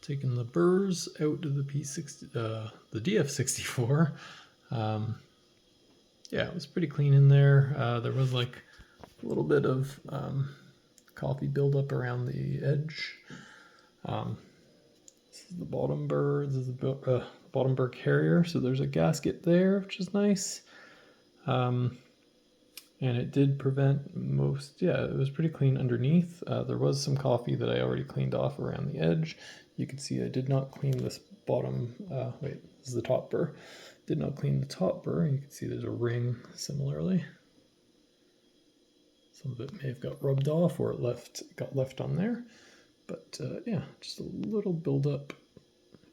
taking the burrs out of the the DF64. Yeah, it was pretty clean in there. There was like a little bit of coffee buildup around the edge. This is the bottom burr. This is the bottom burr carrier. So there's a gasket there, which is nice. And it did prevent most, yeah, it was pretty clean underneath. There was some coffee that I already cleaned off around the edge. You can see I did not clean this bottom, wait, this is the top burr. Did not clean the top burr. You can see there's a ring similarly. Some of it may have got rubbed off or it got left on there. But yeah, just a little buildup.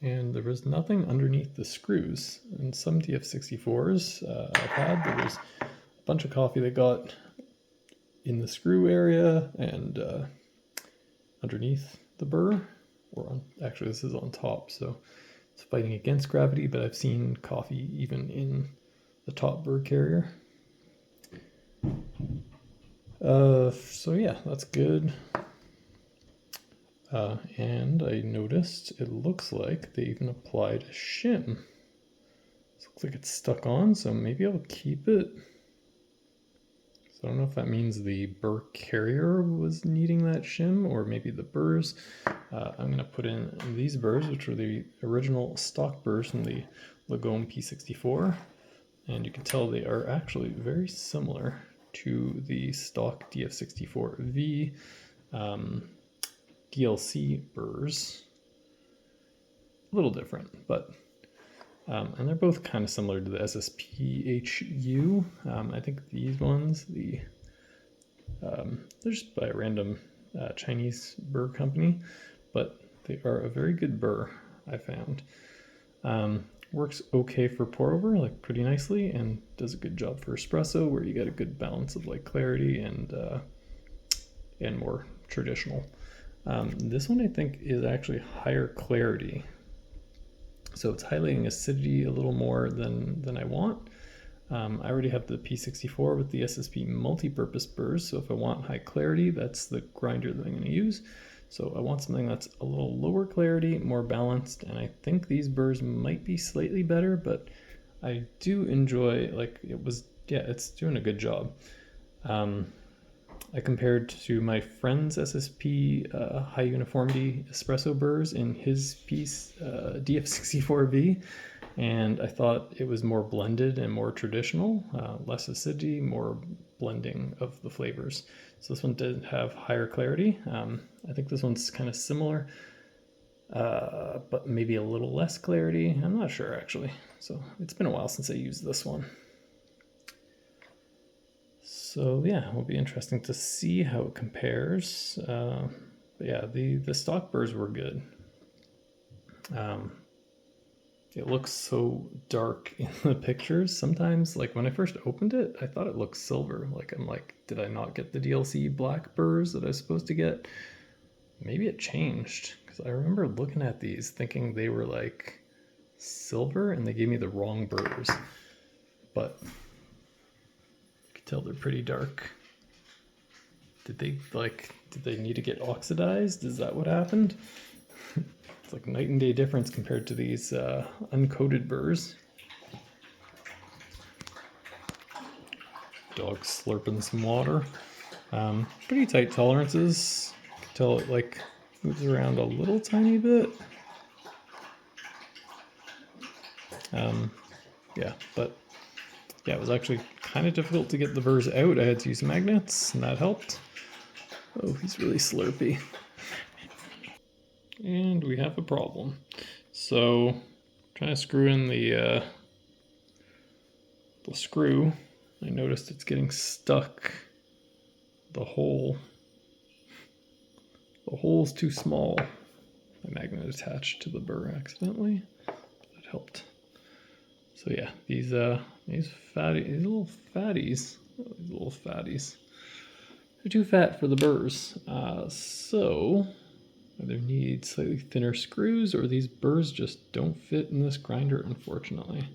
And there was nothing underneath the screws. In some DF64s I've had, there was a bunch of coffee that got in the screw area and underneath the burr, or on, actually this is on top, so it's fighting against gravity, but I've seen coffee even in the top burr carrier. So yeah, that's good. And I noticed it looks like they even applied a shim. It looks like it's stuck on, so maybe I'll keep it. So I don't know if that means the burr carrier was needing that shim, or maybe the burrs. I'm going to put in these burrs, which were the original stock burrs from the Lagom P64. And you can tell they are actually very similar to the stock DF64v DLC burrs. A little different, but and they're both kind of similar to the SSPHU. I think these ones, they're just by a random Chinese burr company, but they are a very good burr, I found. Works okay for pour over, like pretty nicely, and does a good job for espresso, where you get a good balance of like clarity and more traditional. This one I think is actually higher clarity. So it's highlighting acidity a little more than I want. I already have the P64 with the SSP multi-purpose burrs, so if I want high clarity, that's the grinder that I'm going to use. So I want something that's a little lower clarity, more balanced, and I think these burrs might be slightly better, but I do enjoy, like, it's doing a good job. I compared to my friend's SSP high uniformity espresso burrs in his piece DF64v, and I thought it was more blended and more traditional, less acidity, more blending of the flavors. So this one did have higher clarity. I think this one's kind of similar, but maybe a little less clarity. I'm not sure actually. So it's been a while since I used this one. So yeah, it'll be interesting to see how it compares. But yeah, the stock burrs were good. It looks so dark in the pictures. Sometimes, like when I first opened it, I thought it looked silver. Like I'm like, did I not get the DLC black burrs that I was supposed to get? Maybe it changed, because I remember looking at these thinking they were like silver, and they gave me the wrong burrs. But tell they're pretty dark. Did they need to get oxidized? Is that what happened? It's like night and day difference compared to these uncoated burrs. Dog slurping some water. Pretty tight tolerances. You can tell it like moves around a little tiny bit. Yeah, but yeah, it was actually kind of difficult to get the burrs out. I had to use magnets, and that helped. Oh, he's really slurpy. And we have a problem. So, trying to screw in the screw, I noticed it's getting stuck. The hole's too small. My magnet attached to the burr accidentally, but it helped. So yeah, these little fatties, they're too fat for the burrs. So either need slightly thinner screws, or these burrs just don't fit in this grinder, unfortunately.